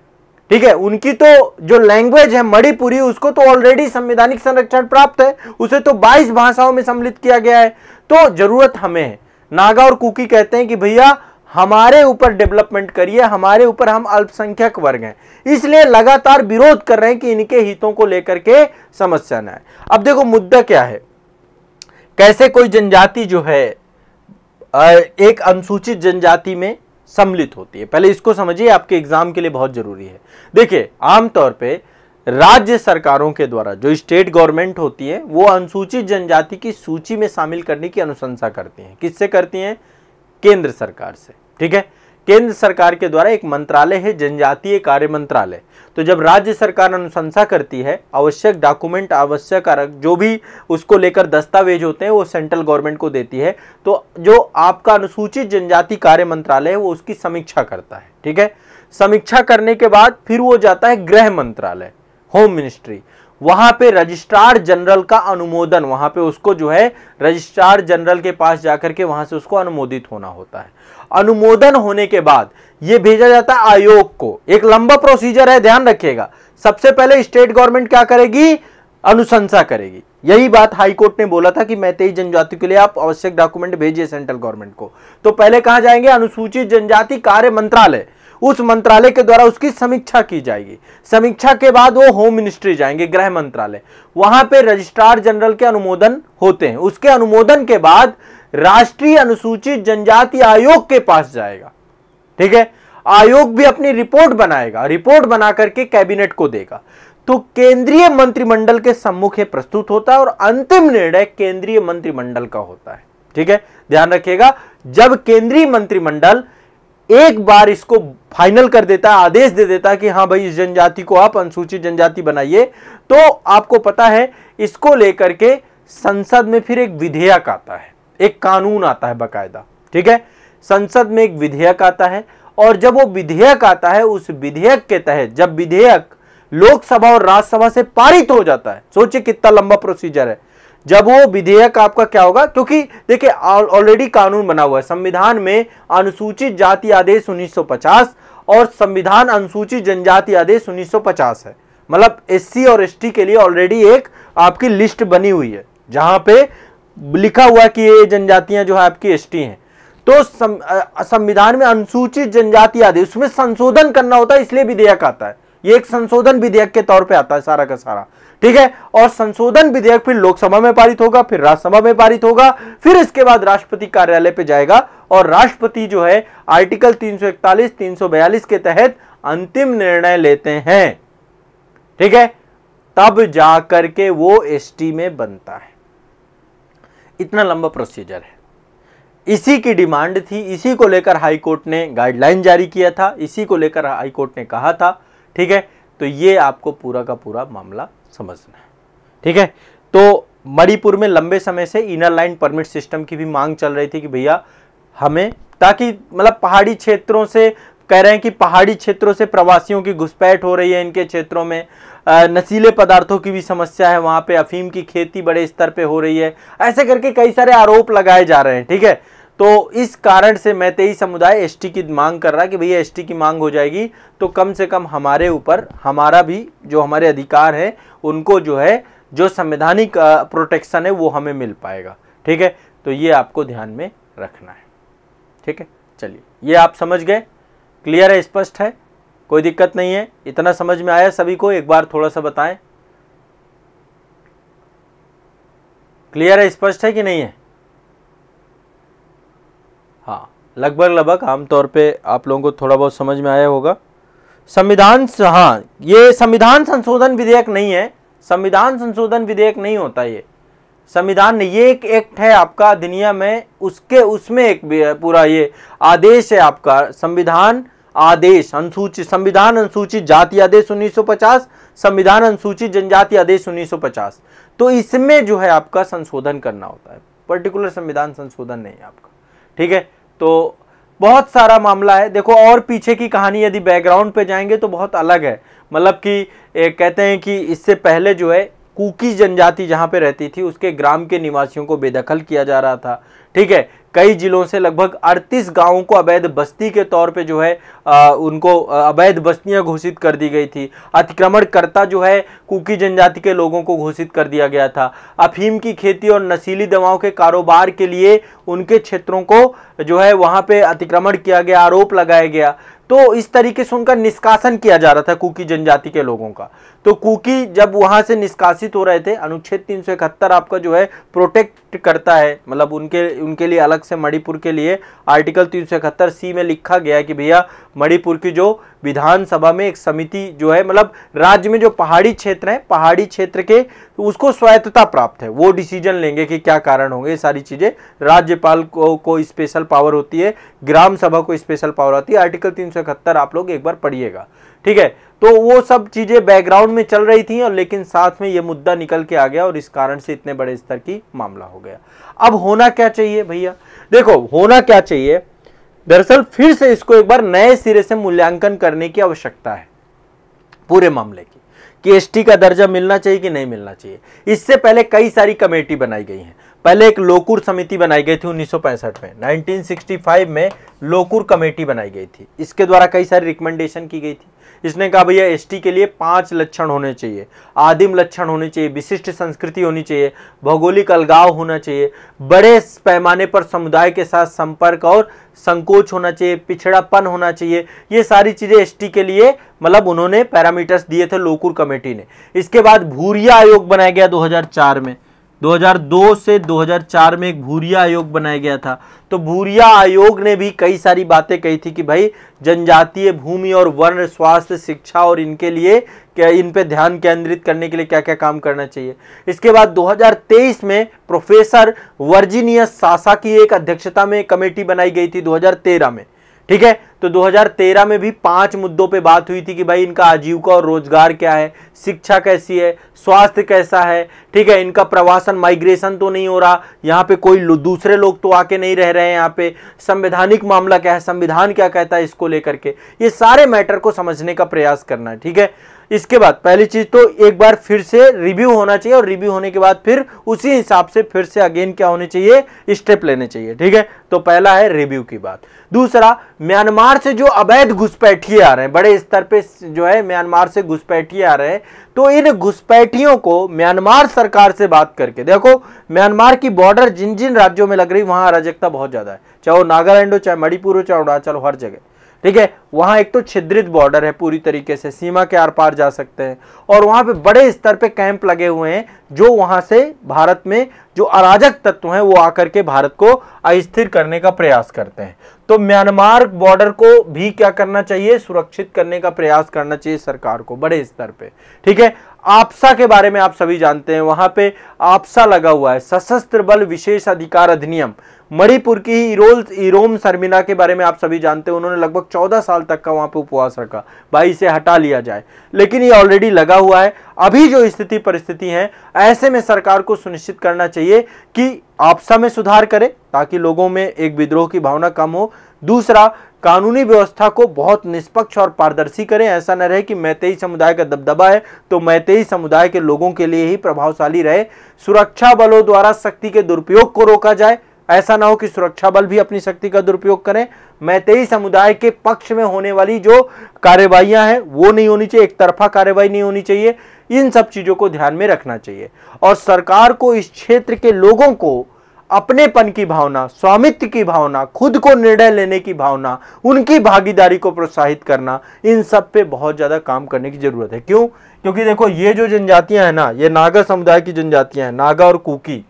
ठीक है। उनकी तो जो लैंग्वेज है मणिपुरी, उसको तो ऑलरेडी संवैधानिक संरक्षण प्राप्त है, उसे तो 22 भाषाओं में सम्मिलित किया गया है, तो जरूरत हमें है। नागा और कुकी कहते हैं कि भैया हमारे ऊपर डेवलपमेंट करिए, हमारे ऊपर, हम अल्पसंख्यक वर्ग हैं, इसलिए लगातार विरोध कर रहे हैं कि इनके हितों को लेकर के समस्या न आए। अब देखो मुद्दा क्या है, कैसे कोई जनजाति जो है एक अनुसूचित जनजाति में सम्मिलित होती है, पहले इसको समझिए, आपके एग्जाम के लिए बहुत जरूरी है। देखिए आमतौर पे राज्य सरकारों के द्वारा जो स्टेट गवर्नमेंट होती है वो अनुसूचित जनजाति की सूची में शामिल करने की अनुशंसा करती हैं। किससे करती हैं, केंद्र सरकार से, ठीक है। केंद्र सरकार के द्वारा एक मंत्रालय है जनजातीय कार्य मंत्रालय, तो जब राज्य सरकार अनुशंसा करती है, आवश्यक डॉक्यूमेंट, आवश्यक जो भी उसको लेकर दस्तावेज होते हैं वो सेंट्रल गवर्नमेंट को देती है, तो जो आपका अनुसूचित जनजाति कार्य मंत्रालय है वो उसकी समीक्षा करता है, ठीक है। समीक्षा करने के बाद फिर वो जाता है गृह मंत्रालय, होम मिनिस्ट्री, वहां पे रजिस्ट्रार जनरल का अनुमोदन, वहां पे उसको जो है रजिस्ट्रार जनरल के पास जाकर के वहां से उसको अनुमोदित होना होता है। अनुमोदन होने के बाद ये भेजा जाता है आयोग को, एक लंबा प्रोसीजर है, ध्यान रखिएगा। सबसे पहले स्टेट गवर्नमेंट क्या करेगी, अनुशंसा करेगी। यही बात हाई कोर्ट ने बोला था कि मैतेई जनजाति के लिए आप आवश्यक डॉक्यूमेंट भेजिए सेंट्रल गवर्नमेंट को, तो पहले कहां जाएंगे, अनुसूचित जनजाति कार्य मंत्रालय, उस मंत्रालय के द्वारा उसकी समीक्षा की जाएगी। समीक्षा के बाद वो होम मिनिस्ट्री जाएंगे, गृह मंत्रालय, वहां पे रजिस्ट्रार जनरल के अनुमोदन होते हैं। उसके अनुमोदन के बाद राष्ट्रीय अनुसूचित जनजाति आयोग के पास जाएगा, ठीक है। आयोग भी अपनी रिपोर्ट बनाएगा, रिपोर्ट बना करके कैबिनेट को देगा, तो केंद्रीय मंत्रिमंडल के सम्मुख प्रस्तुत होता है और अंतिम निर्णय केंद्रीय मंत्रिमंडल का होता है, ठीक है। ध्यान रखिएगा, जब केंद्रीय मंत्रिमंडल एक बार इसको फाइनल कर देता है, आदेश दे देता है कि हाँ भाई इस जनजाति को आप अनुसूचित जनजाति बनाइए, तो आपको पता है इसको लेकर के संसद में फिर एक विधेयक आता है, एक कानून आता है बकायदा, ठीक है। संसद में एक विधेयक आता है, और जब वो विधेयक आता है, उस विधेयक के तहत जब विधेयक लोकसभा और राज्यसभा से पारित हो जाता है, सोचिए कितना लंबा प्रोसीजर है। जब वो विधेयक आपका क्या होगा, क्योंकि देखिए ऑलरेडी कानून बना हुआ है, संविधान में अनुसूचित जाति आदेश 1950 और संविधान अनुसूचित जनजाति आदेश 1950 है, मतलब एससी और एसटी के लिए ऑलरेडी एक आपकी लिस्ट बनी हुई है जहां पे लिखा हुआ कि ये जनजातियां जो है आपकी एसटी हैं। तो संविधान में अनुसूचित जनजाति आदेश, उसमें संशोधन करना होता है, इसलिए विधेयक आता है, ये एक संशोधन विधेयक के तौर पे आता है सारा का सारा, ठीक है। और संशोधन विधेयक फिर लोकसभा में पारित होगा, फिर राज्यसभा में पारित होगा, फिर इसके बाद राष्ट्रपति कार्यालय पे जाएगा, और राष्ट्रपति जो है आर्टिकल 341, 342 के तहत अंतिम निर्णय लेते हैं, ठीक है। तब जाकर के वो एसटी में बनता है। इतना लंबा प्रोसीजर है। इसी की डिमांड थी, इसी को लेकर हाई कोर्ट ने गाइडलाइन जारी किया था, इसी को लेकर हाई कोर्ट ने कहा था, ठीक है। तो ये आपको पूरा का पूरा मामला समझना है, ठीक है। तो मणिपुर में लंबे समय से इनर लाइन परमिट सिस्टम की भी मांग चल रही थी कि भैया हमें, ताकि मतलब पहाड़ी क्षेत्रों से कह रहे हैं कि पहाड़ी क्षेत्रों से प्रवासियों की घुसपैठ हो रही है, इनके क्षेत्रों में नशीले पदार्थों की भी समस्या है, वहां पे अफीम की खेती बड़े स्तर पे हो रही है, ऐसे करके कई सारे आरोप लगाए जा रहे हैं, ठीक है। तो इस कारण से मैतेई समुदाय एसटी की मांग कर रहा है कि भैया एसटी की मांग हो जाएगी तो कम से कम हमारे ऊपर, हमारा भी जो हमारे अधिकार है उनको जो है, जो संवैधानिक प्रोटेक्शन है वो हमें मिल पाएगा, ठीक है। तो ये आपको ध्यान में रखना है, ठीक है। चलिए, ये आप समझ गए, क्लियर है, स्पष्ट है, कोई दिक्कत नहीं है, इतना समझ में आया सभी को? एक बार थोड़ा सा बताएं, क्लियर है, स्पष्ट है कि नहीं है? हाँ, लगभग आमतौर पे आप लोगों को थोड़ा बहुत समझ में आया होगा। संविधान, हाँ, ये संविधान संशोधन विधेयक नहीं है, संविधान संशोधन विधेयक नहीं होता ये, संविधान नहीं, ये एक एक्ट है आपका अधिनियम है, उसके उसमें एक पूरा ये आदेश है आपका, संविधान आदेश, अनुसूचित संविधान अनुसूचित जाति आदेश 1950, संविधान अनुसूचित जनजाति आदेश 1950, तो इसमें जो है आपका संशोधन करना होता है, पर्टिकुलर संविधान संशोधन नहीं है आपका, ठीक है। तो बहुत सारा मामला है, देखो और पीछे की कहानी यदि बैकग्राउंड पे जाएंगे तो बहुत अलग है, मतलब कि कहते हैं कि इससे पहले जो है कुकी जनजाति जहां पे रहती थी उसके ग्राम के निवासियों को बेदखल किया जा रहा था, ठीक है। कई जिलों से लगभग 38 गांवों को अवैध बस्ती के तौर पे जो है उनको अवैध बस्तियां घोषित कर दी गई थी। अतिक्रमणकर्ता जो है कुकी जनजाति के लोगों को घोषित कर दिया गया था। अफीम की खेती और नशीली दवाओं के कारोबार के लिए उनके क्षेत्रों को जो है वहां पे अतिक्रमण किया गया, आरोप लगाया गया। तो इस तरीके से उनका निष्कासन किया जा रहा था कुकी जनजाति के लोगों का। तो कुकी जब वहां से निष्कासित हो रहे थे, अनुच्छेद 371 आपका जो है प्रोटेक्ट करता है, मतलब उनके लिए अलग से मणिपुर के लिए आर्टिकल 371C में लिखा गया है कि भैया मणिपुर की जो विधानसभा में एक समिति जो है, मतलब राज्य में जो पहाड़ी क्षेत्र है, पहाड़ी क्षेत्र के उसको स्वायत्तता प्राप्त है, वो डिसीजन लेंगे कि क्या कारण होंगे, ये सारी चीजें। राज्यपाल को स्पेशल पावर होती है, ग्राम सभा को स्पेशल पावर होती है, आर्टिकल 371 आप लोग एक बार पढ़िएगा, ठीक है। तो वो सब चीजें बैकग्राउंड में चल रही थी और लेकिन साथ में ये मुद्दा निकल के आ गया और इस कारण से इतने बड़े स्तर की मामला हो गया। अब होना क्या चाहिए भैया, देखो होना क्या चाहिए, दरअसल फिर से इसको एक बार नए सिरे से मूल्यांकन करने की आवश्यकता है पूरे मामले की, कि एसटी का दर्जा मिलना चाहिए कि नहीं मिलना चाहिए। इससे पहले कई सारी कमेटी बनाई गई हैं। पहले एक लोकुर समिति बनाई गई थी 1965 में, 1965 में लोकुर कमेटी बनाई गई थी। इसके द्वारा कई सारी रिकमेंडेशन की गई थी। इसने कहा भैया एसटी के लिए 5 लक्षण होने चाहिए, आदिम लक्षण होने चाहिए, विशिष्ट संस्कृति होनी चाहिए, भौगोलिक अलगाव होना चाहिए, बड़े पैमाने पर समुदाय के साथ संपर्क और संकोच होना चाहिए, पिछड़ापन होना चाहिए। ये सारी चीजें एसटी के लिए मतलब उन्होंने पैरामीटर्स दिए थे लोकुर कमेटी ने। इसके बाद भूरिया आयोग बनाया गया 2004 में, 2002 से 2004 में एक भूरिया आयोग बनाया गया था। तो भूरिया आयोग ने भी कई सारी बातें कही थी कि भाई जनजातीय भूमि और वर्ण, स्वास्थ्य, शिक्षा और इनके लिए क्या, इन पे ध्यान केंद्रित करने के लिए क्या क्या काम करना चाहिए। इसके बाद 2023 में प्रोफेसर वर्जीनियस सासा की एक अध्यक्षता में कमेटी बनाई गई थी 2013 में, ठीक है। तो 2013 में भी 5 मुद्दों पे बात हुई थी कि भाई इनका आजीविका और रोजगार क्या है, शिक्षा कैसी है, स्वास्थ्य कैसा है, ठीक है, इनका प्रवासन माइग्रेशन तो नहीं हो रहा, यहाँ पे कोई दूसरे लोग तो आके नहीं रह रहे हैं, यहाँ पे संवैधानिक मामला क्या है, संविधान क्या कहता है इसको लेकर के, ये सारे मैटर को समझने का प्रयास करना है, ठीक है। इसके बाद पहली चीज तो एक बार फिर से रिव्यू होना चाहिए और रिव्यू होने के बाद फिर उसी हिसाब से फिर से अगेन क्या होने चाहिए, स्टेप लेने चाहिए, ठीक है। तो पहला है रिव्यू की बात। दूसरा, म्यांमार से जो अवैध घुसपैठिए आ रहे हैं, बड़े स्तर पे जो है म्यांमार से घुसपैठिए आ रहे हैं, तो इन घुसपैठियों को म्यांमार सरकार से बात करके, देखो म्यांमार की बॉर्डर जिन जिन राज्यों में लग रही वहां अराजकता बहुत ज्यादा है, चाहे वो नागालैंड हो, चाहे मणिपुर हो, चाहे अरुणाचल हो, हर जगह, ठीक है। वहां एक तो छिद्रित बॉर्डर है, पूरी तरीके से सीमा के आर पार जा सकते हैं और वहां पे बड़े स्तर पे कैंप लगे हुए हैं जो वहां से भारत में जो अराजक तत्व हैं वो आकर के भारत को अस्थिर करने का प्रयास करते हैं। तो म्यांमार बॉर्डर को भी क्या करना चाहिए, सुरक्षित करने का प्रयास करना चाहिए सरकार को बड़े स्तर पे, ठीक है। आपसा के बारे में आप सभी जानते हैं, वहां पे आपसा लगा हुआ है, सशस्त्र बल विशेष अधिकार अधिनियम। मणिपुर की इरोम शर्मिला के बारे में आप सभी जानते हैं, उन्होंने लगभग 14 साल तक का वहां पे उपवास रखा, भाई इसे हटा लिया जाए, लेकिन ये ऑलरेडी लगा हुआ है। अभी जो स्थिति परिस्थिति है, ऐसे में सरकार को सुनिश्चित करना चाहिए कि आपसा में सुधार करे ताकि लोगों में एक विद्रोह की भावना कम हो। दूसरा, कानूनी व्यवस्था को बहुत निष्पक्ष और पारदर्शी करें, ऐसा न रहे कि मैतेई समुदाय का दबदबा है तो मैतेई समुदाय के लोगों के लिए ही प्रभावशाली रहे। सुरक्षा बलों द्वारा शक्ति के दुरुपयोग को रोका जाए, ऐसा ना हो कि सुरक्षा बल भी अपनी शक्ति का दुरुपयोग करें। मैतेई समुदाय के पक्ष में होने वाली जो कार्रवाइयां हैं वो नहीं होनी चाहिए, एक तरफा कार्रवाई नहीं होनी चाहिए, इन सब चीजों को ध्यान में रखना चाहिए। और सरकार को इस क्षेत्र के लोगों को अपनेपन की भावना, स्वामित्व की भावना, खुद को निर्णय लेने की भावना, उनकी भागीदारी को प्रोत्साहित करना, इन सब पे बहुत ज्यादा काम करने की जरूरत है। क्यों? क्योंकि देखो ये जो जनजातियां हैं ना, ये नागा समुदाय की जनजातियां हैं, नागा और कुकी।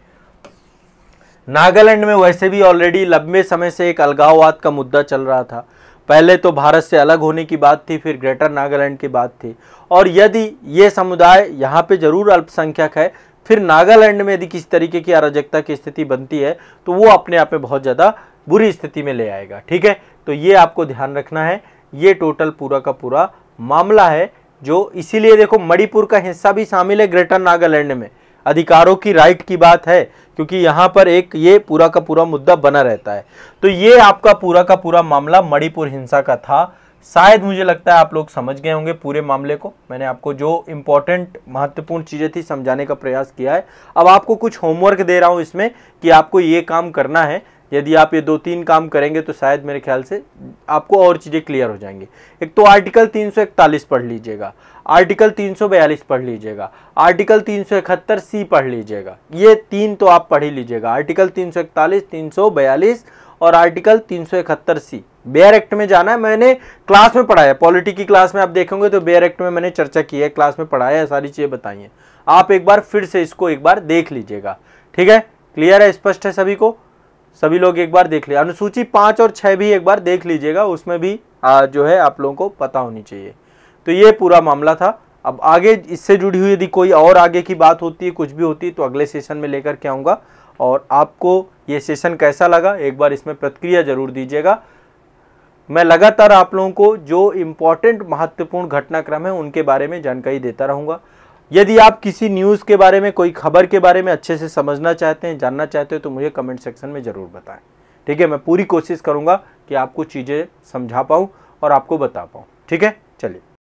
नागालैंड में वैसे भी ऑलरेडी लंबे समय से एक अलगाववाद का मुद्दा चल रहा था। पहले तो भारत से अलग होने की बात थी, फिर ग्रेटर नागालैंड की बात थी। और यदि ये समुदाय यहाँ पे जरूर अल्पसंख्यक है, फिर नागालैंड में यदि किसी तरीके की अराजकता की स्थिति बनती है तो वो अपने आप में बहुत ज़्यादा बुरी स्थिति में ले आएगा। ठीक है, तो ये आपको ध्यान रखना है। ये टोटल पूरा का पूरा मामला है, जो इसीलिए देखो मणिपुर का हिस्सा भी शामिल है ग्रेटर नागालैंड में। अधिकारों की राइट की बात है, क्योंकि यहाँ पर एक ये पूरा का पूरा मुद्दा बना रहता है। तो ये आपका पूरा का पूरा मामला मणिपुर हिंसा का था। शायद मुझे लगता है आप लोग समझ गए होंगे पूरे मामले को। मैंने आपको जो इम्पोर्टेंट महत्वपूर्ण चीज़ें थी समझाने का प्रयास किया है। अब आपको कुछ होमवर्क दे रहा हूँ इसमें कि आपको ये काम करना है। यदि आप ये 2-3 काम करेंगे तो शायद मेरे ख्याल से आपको और चीज़ें क्लियर हो जाएंगी। एक तो आर्टिकल 341 पढ़ लीजिएगा, आर्टिकल 342 पढ़ लीजिएगा, आर्टिकल 371C पढ़ लीजिएगा। ये 3 तो आप पढ़ ही लीजिएगा, आर्टिकल 341, 342 और आर्टिकल 371C। बेयर एक्ट में जाना है, मैंने क्लास में पढ़ाया, पॉलिटी की क्लास में आप देखेंगे तो बेयर एक्ट में मैंने चर्चा की है, क्लास में पढ़ाया है, सारी चीज़ें बताई हैं। आप एक बार फिर से इसको एक बार देख लीजिएगा। ठीक है, क्लियर है, स्पष्ट है सभी को? सभी लोग एक बार देख लिया। अनुसूची 5 और 6 भी एक बार देख लीजिएगा, उसमें भी जो है आप लोगों को पता होनी चाहिए। तो ये पूरा मामला था। अब आगे इससे जुड़ी हुई यदि कोई और आगे की बात होती है, कुछ भी होती है, तो अगले सेशन में लेकर के आऊँगा। और आपको ये सेशन कैसा लगा एक बार इसमें प्रतिक्रिया जरूर दीजिएगा। मैं लगातार आप लोगों को जो इम्पोर्टेंट महत्वपूर्ण घटनाक्रम है उनके बारे में जानकारी देता रहूँगा। यदि आप किसी न्यूज़ के बारे में, कोई खबर के बारे में अच्छे से समझना चाहते हैं, जानना चाहते हो, तो मुझे कमेंट सेक्शन में ज़रूर बताएं। ठीक है, मैं पूरी कोशिश करूँगा कि आपको चीज़ें समझा पाऊँ और आपको बता पाऊँ। ठीक है, चलिए।